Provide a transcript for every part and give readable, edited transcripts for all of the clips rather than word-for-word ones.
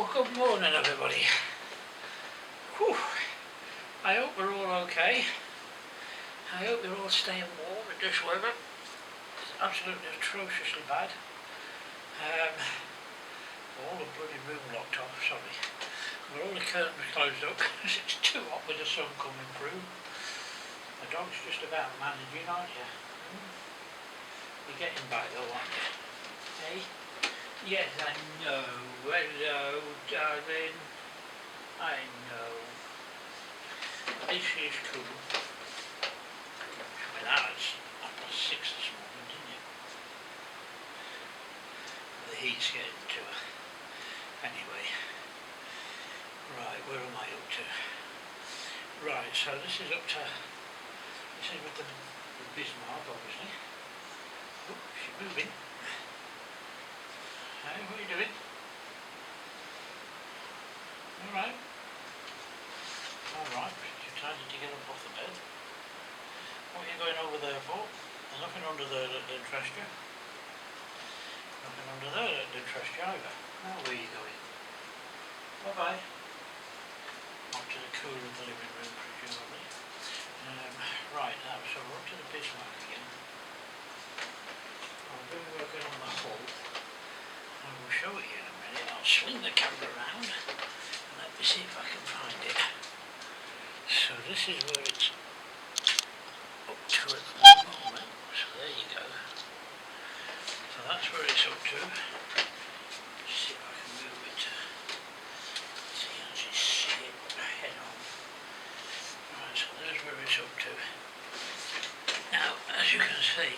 Well, good morning everybody. Whew. I hope we're all okay. I hope you're all staying warm in this weather. It's absolutely atrociously bad. All the bloody room locked off, sorry. But all the curtains closed up because it's too hot with the sun coming through. The dog's just about managing, aren't you? You're getting back though, aren't you? Hey? Yes, I know. Hello, darling. I know. This is cool. I mean, that was 6 this morning, didn't it? The heat's getting to her. Anyway. Right, where am I up to? Right, so this is with the Bismarck, obviously. Oh, she's moving. Hey, what are you doing? Alright. Alright, you're trying to get up off the bed. What are you going over there for? There's nothing under there that interests you. Nothing under there that interests you either. Now where are you going? Bye bye. Up to the cool of the living room, presumably. Right now, so we're up to the Bismarck again. I've been working on the hull. I will show it you in a minute. I'll swing the camera around and let me see if I can find it. So this is where it's up to at the moment. So there you go. So that's where it's up to. Let's see if I can move it to actually see it head on. Right, so there's where it's up to. Now, as you can see,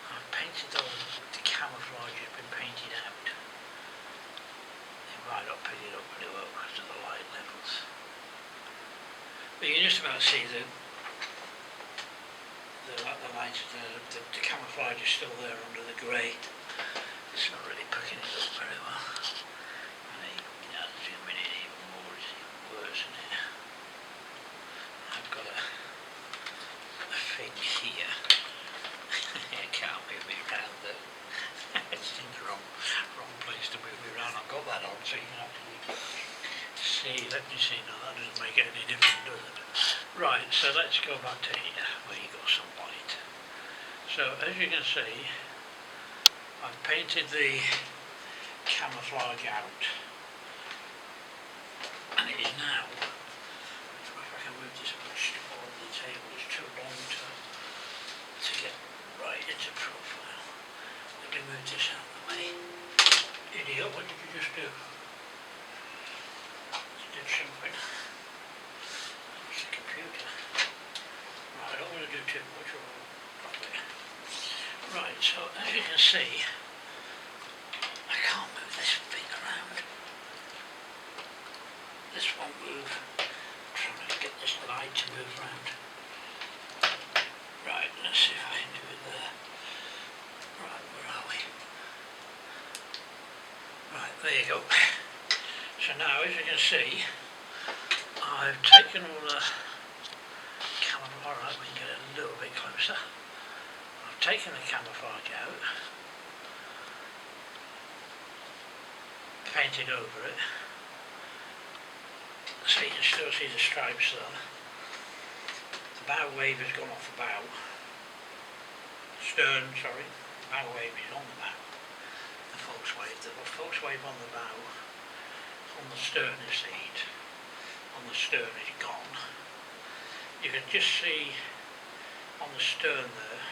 I've painted the camouflage has been painted out. It might not pick it up pretty well because of the light levels. But you can just about see the light, the camouflage is still there under the grey. It's not really picking it up very well. And you know, zoom in even more, it's even worse, isn't it? I've got a thing here. I can't move it around though. It's in the wrong place to move it around. I've got that on so you can actually see. Let me see now, that doesn't make it any different, does it? Right, so let's go back to here where you got some light. So as you can see, I've painted the camouflage out, and it is now, if I can move this much on the table, it's too long to get right into profile. Let me move this out of the way. Idiot, what did you just do? You did something. It's the computer. Right, I don't want to do too much or I'll drop it. Right, so as you can see, I can't move this thing around. This won't move. I'm trying to get this light to move around. Right, let's see if I can do it there. Right, where are we? Right, there you go. So now, as you can see, I've taken all the camouflage. Alright, we can get a little bit closer. I've taken the camouflage out, painted over it, so you can still see the stripes there. The bow wave has gone off the bow. Stern, sorry. The bow wave is on the bow. The false wave on the bow. On the stern is the heat. On the stern is gone. You can just see on the stern there,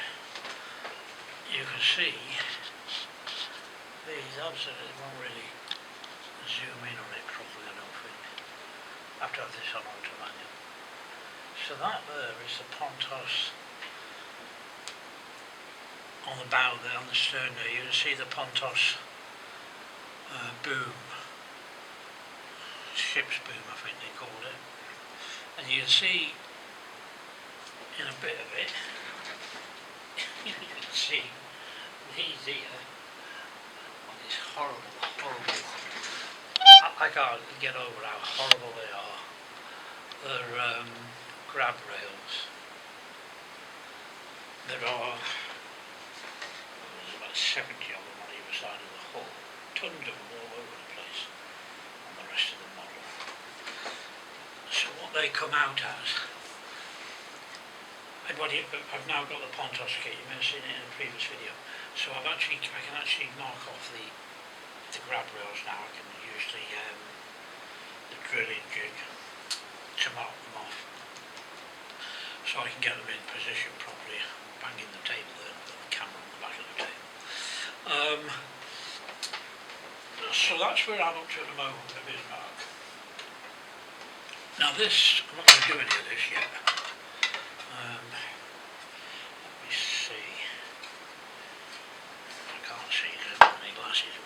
you can see these absolutely won't really zoom in on it properly, I don't think. I have to have this on auto manual. So that there is the Pontos on the bow there, on the stern there. You can see the Pontos boom. Ship's boom, I think they called it. And you can see in a bit of it, you can see these here on this horrible, I can't get over how horrible they are. They're grab rails. There are there's about 70 of them on either side of the hull. Tons of them all over the place. come out as. And I've now got the Pontos kit, you may have seen it in a previous video. So I can actually mark off the grab rails now. I can use the drilling jig to mark them off. So I can get them in position properly, banging the table there, put the camera on the back of the table. So that's where I'm up to at the moment with Bismarck. Now this, I'm not going to do any of this yet. Let me see. I can't see because I've got any glasses on.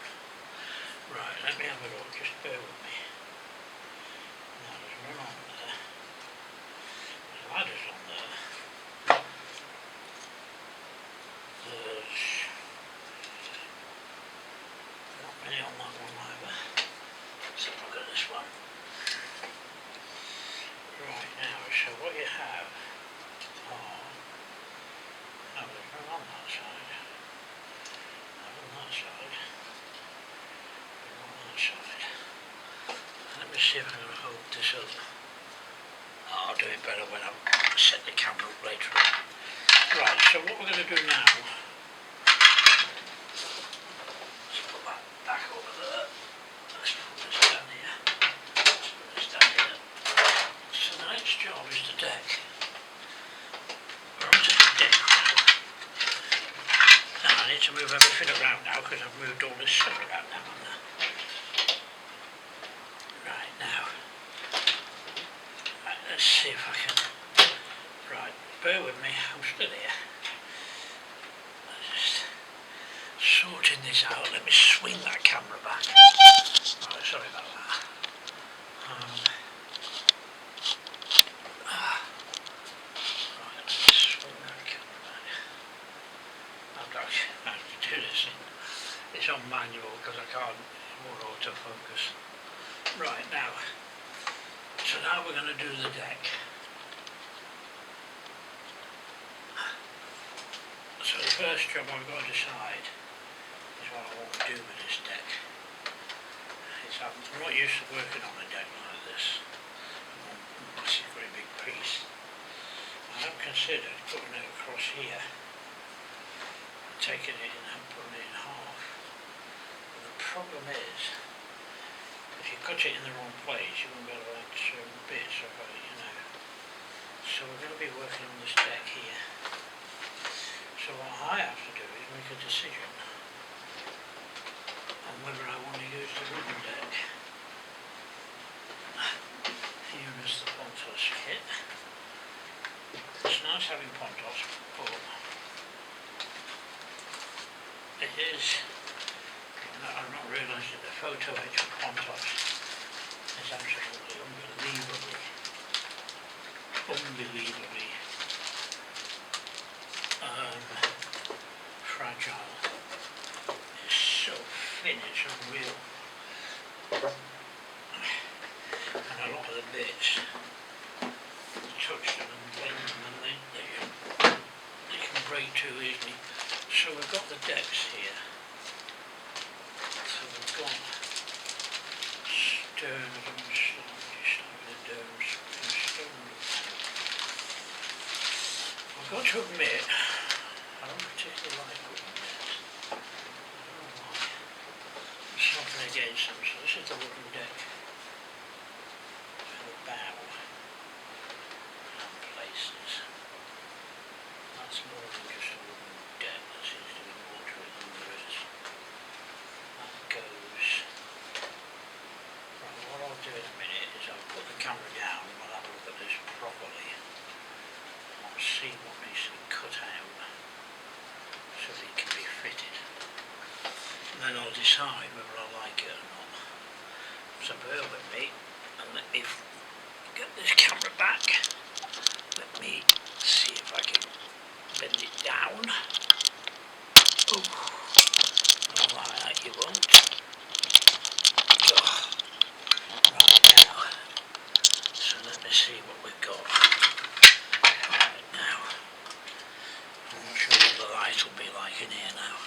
Right, let me have a look, just bear with me. Now there's one on there. There's ladders on there. There's not many on that one either. Let's have a look at this one. Right, now, so what you have are, no, there's none on that side, none on that side, none on that side. Let me see if I can hold this up. Oh, I'll do it better when I set the camera up later on. Right, so what we're going to do now, let's put that back over there. Let's put this down here. Let's put this down here. So the next job is the deck. We're onto the deck now. Now I need to move everything around now because I've moved all this stuff around now. Right, now. Right, let's see if I can. Right, bear with me, I'm still here. I'm just sorting this out. Let me swing that camera back. Right, sorry about that. Right, let's swing that camera back. I've got to do this. It's on manual because I can't more autofocus. Right, now. So now we're going to do the deck. So the first job I've got to decide is what I want to do with this deck. I'm not used to working on a deck like this. I want a massive, very big piece. I have considered putting it across here, taking it in and putting it in half. But the problem is, if you cut it in the wrong place, you won't be able to add certain bits of it, you know. So we're going to be working on this deck here. So what I have to do is make a decision on whether I want to use the wooden deck. Here is the Pontos kit. It's nice having Pontos, but it is, I'm not realising that the photo edge of Pontos is absolutely unbelievably fragile. It's so thin, it's unreal. And a lot of the bits, you touch them and bend them and they can break too easily. So we've got the decks here. So we've got stern, I don't start with the domes, stone. I've got to admit, I don't particularly like wooden decks. I don't know why. There's something against them, so this is the wooden deck. And the bow and places. That's more than just a wooden deck, there seems to be more to it than there is. That goes. Right, what I'll do in a minute is I'll put the camera down and we'll have a look at this properly. I'll see what needs to be cut out so that it can be fitted. And then I'll decide whether I like it or not. So bear with me and let me get this camera back. Let me see if I can bend it down. Oh, not like that you won't. Oh. Right now, so let me see what we've got. Right now, I'm not sure what the light will be like in here now.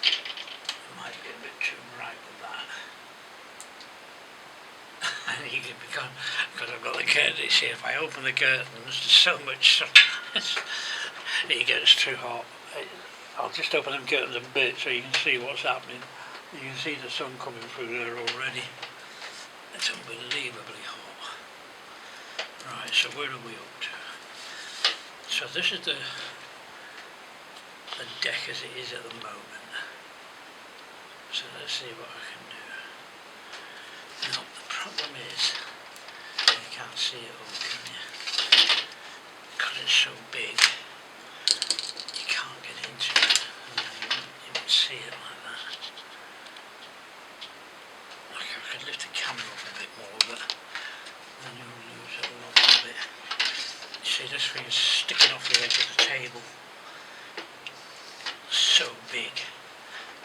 It might be a bit too bright with that. And you can become, because I've got the curtain, you see, if I open the curtains, there's so much sun, it gets too hot. I'll just open them curtains a bit so you can see what's happening. You can see the sun coming through there already. It's unbelievably hot. Right, so where are we up to? So this is the deck as it is at the moment. So let's see what I can do. Now the problem is, you can't see it all, can you? Because it's so big, you can't get into it. You won't see it like that. Like I could lift the camera up a bit more, but then you'll lose a lot of it. You see, this thing's sticking off the edge of the table. So big.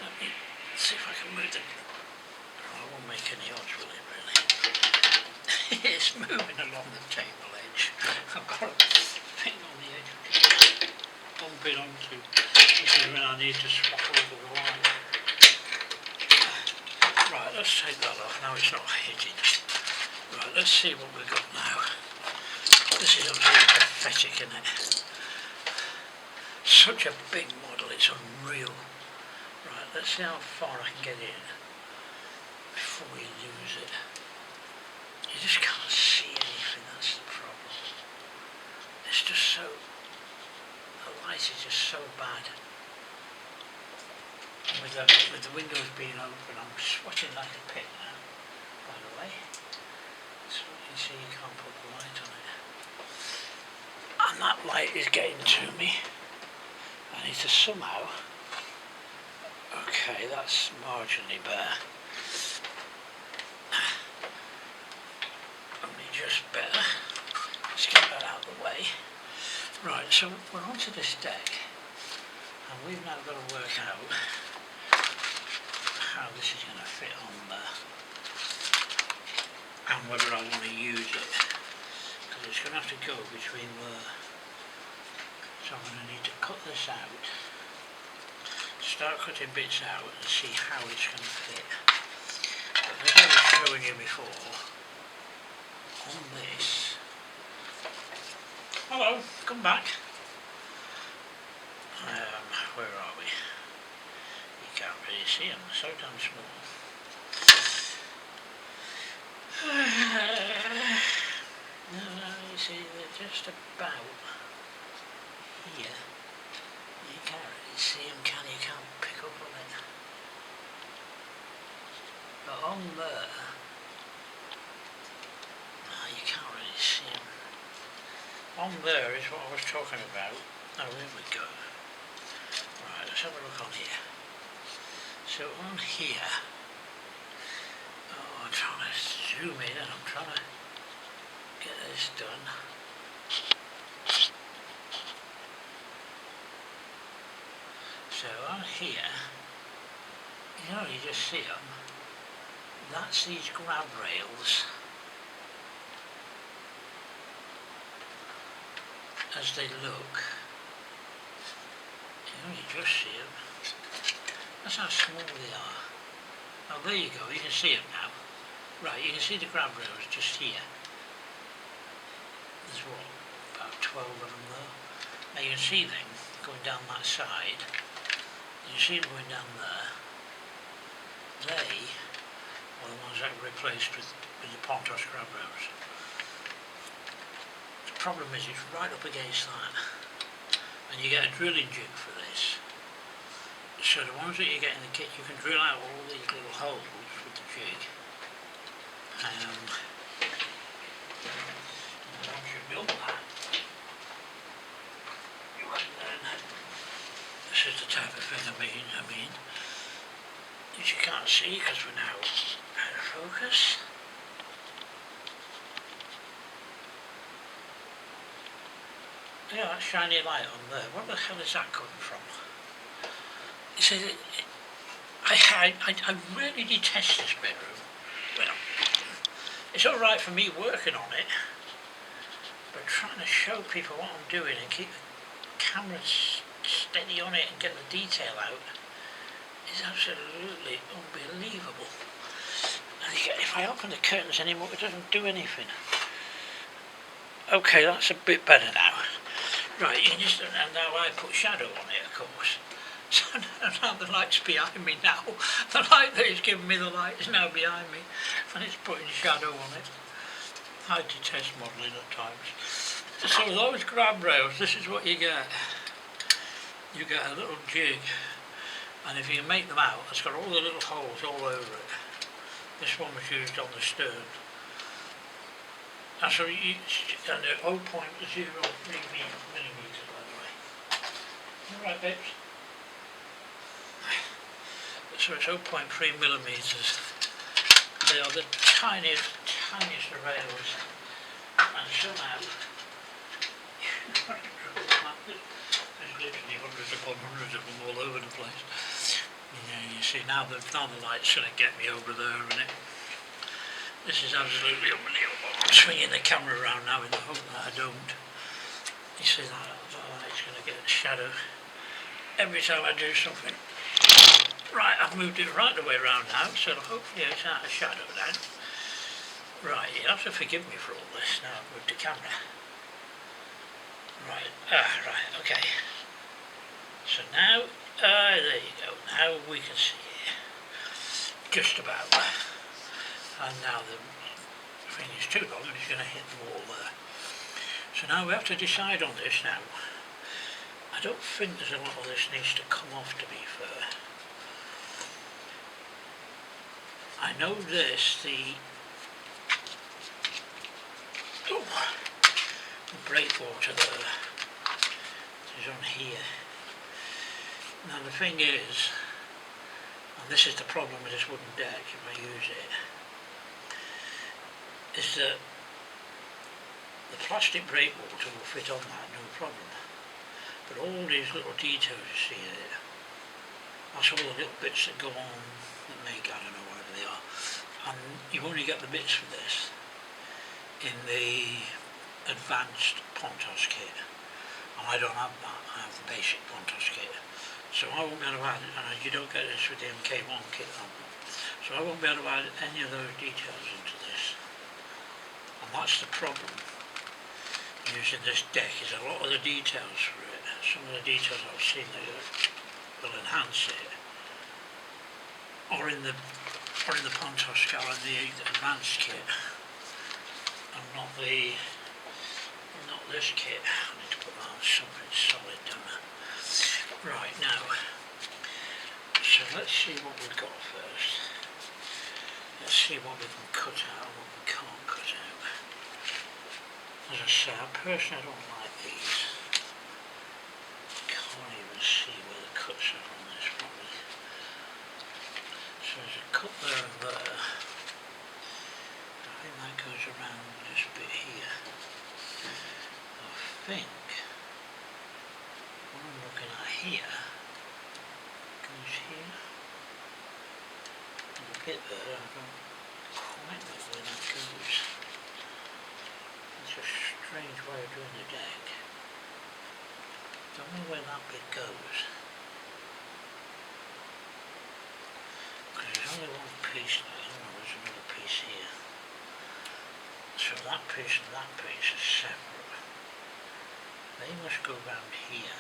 Let me see if I can move the... Oh, it won't make any odds, will it, really? It's moving along the table edge. I've got a thing on the edge of it. Bump it onto. This is when I need to swap over the line. Right, let's take that off. Now it's not hitting. Right, let's see what we've got now. This is absolutely pathetic, isn't it? Such a big model, it's unreal. Right, let's see how far I can get in before we lose it. You just can't see anything, that's the problem. It's just so... the light is just so bad. And with the windows being open, I'm sweating like a pig now, by the way. So you can see you can't put the light on it. And that light is getting to me. I need to somehow... Okay, that's marginally better. Only just better. Let's get that out of the way. Right, so we're onto this deck. And we've now got to work out how this is going to fit on there. And whether I want to use it. Because it's going to have to go between there. So I'm going to need to cut this out, start cutting bits out and see how it's going to fit. But as I was showing you before, on this... Hello, come back. Where are we? You can't really see them, they're so damn small. No, you see, they're just about... Here, you can't really see them, can you? You can't pick up on it. But on there, no, you can't really see them. On there is what I was talking about. Oh, here we go. Right, let's have a look on here. So on here, oh, I'm trying to zoom in and I'm trying to get this done. So on here, you know, you just see them, that's these grab rails as they look. You know, you just see them. That's how small they are. Oh, there you go, you can see them now. Right, you can see the grab rails just here. There's what, about 12 of them there. Now you can see them going down that side. You see them going down there. They are the ones that were replaced with the Pontos grab rails. The problem is it's right up against that. And you get a drilling jig for this. So the ones that you get in the kit, you can drill out all these little holes with the jig. Once you build that, you can then... This is the type of thing I mean, which you can't see because we're now out of focus. Yeah, that shiny light on there, what the hell is that coming from? You see, I really detest this bedroom. Well, it's alright for me working on it, but trying to show people what I'm doing and keep the camera steady on it and get the detail out is absolutely unbelievable. And if I open the curtains anymore, it doesn't do anything. Okay, that's a bit better now. Right, you can just, and now I put shadow on it, of course. So now the light's behind me now. The light that is giving me the light is now behind me, and it's putting shadow on it. I detest modelling at times. So those grab rails, this is what you get. You get a little jig, and if you can make them out, it's got all the little holes all over it. This one was used on the stern. And so and the 0.03 millimetres, by the way. Alright, babes. So it's 0.3 millimetres. They are the tiniest of rails. And somehow, there's literally hundreds upon hundreds of them all over the place. You see, now the light's going to get me over there, and this is absolutely unbelievable. I'm swinging the camera around now in the hope that I don't. You see that light's going to get a shadow every time I do something. Right, I've moved it right the way around now, so hopefully it's out of shadow now. Right, you have to forgive me for all this. Now I've moved the camera. Right, okay. So now, there you go. Now we can see it. Just about. And now the thing is too long and it's going to hit the wall there. So now we have to decide on this now. I don't think there's a lot of this needs to come off, to be fair. I know this, the breakwater there is on here. Now the thing is, and this is the problem with this wooden deck if I use it, is that the plastic breakwater will fit on that, no problem. But all these little details you see here, that's all the little bits that go on that make, I don't know, whatever they are. And you only get the bits for this in the advanced Pontos kit. And I don't have that, I have the basic Pontos kit. So I won't be able to add, and you don't get this with the MK1 kit, so I won't be able to add any of those details into this. And that's the problem using this deck, is a lot of the details for it, some of the details I've seen that will enhance it, or in the Pontos kit, or in the advanced kit, and not this kit. I need to put that on something solid, don't I? Right, now, so let's see what we've got first. Let's see what we can cut out and what we can't cut out. As I say, personally I don't like these. Can't even see where the cuts are on this properly. So there's a cut there and there. I think that goes around this bit here. I think what I'm looking at here goes here. And a bit there, I don't quite know where that goes. It's a strange way of doing the deck. Don't know where that bit goes. Because there's only one piece now, I don't know, there's another piece here. So that piece and that piece is separate. They must go round here.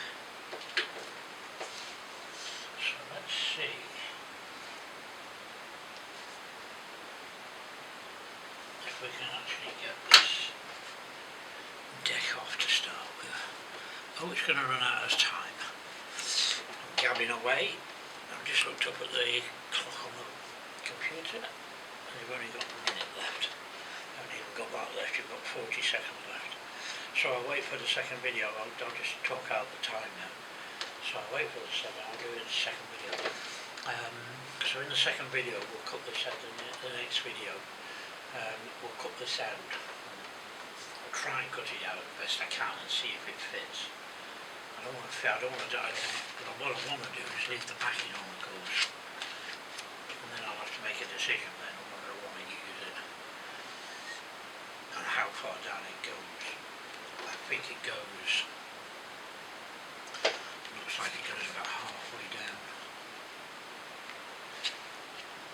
So let's see. If we can actually get this deck off to start with. Oh, it's going to run out of time. I'm gabbing away. I've just looked up at the clock on the computer and you've only got a minute left. I haven't even got that left, you've got 40 seconds left. So I'll wait for the second video, I'll just talk out the time now. So I'll wait for the second, I'll do it in the second video. So in the second video we'll cut this out, the next video we'll cut this out. I'll try and cut it out as best I can and see if it fits. I don't want to die in it, but what I want to do is leave the backing on, of course. And then I'll have to make a decision.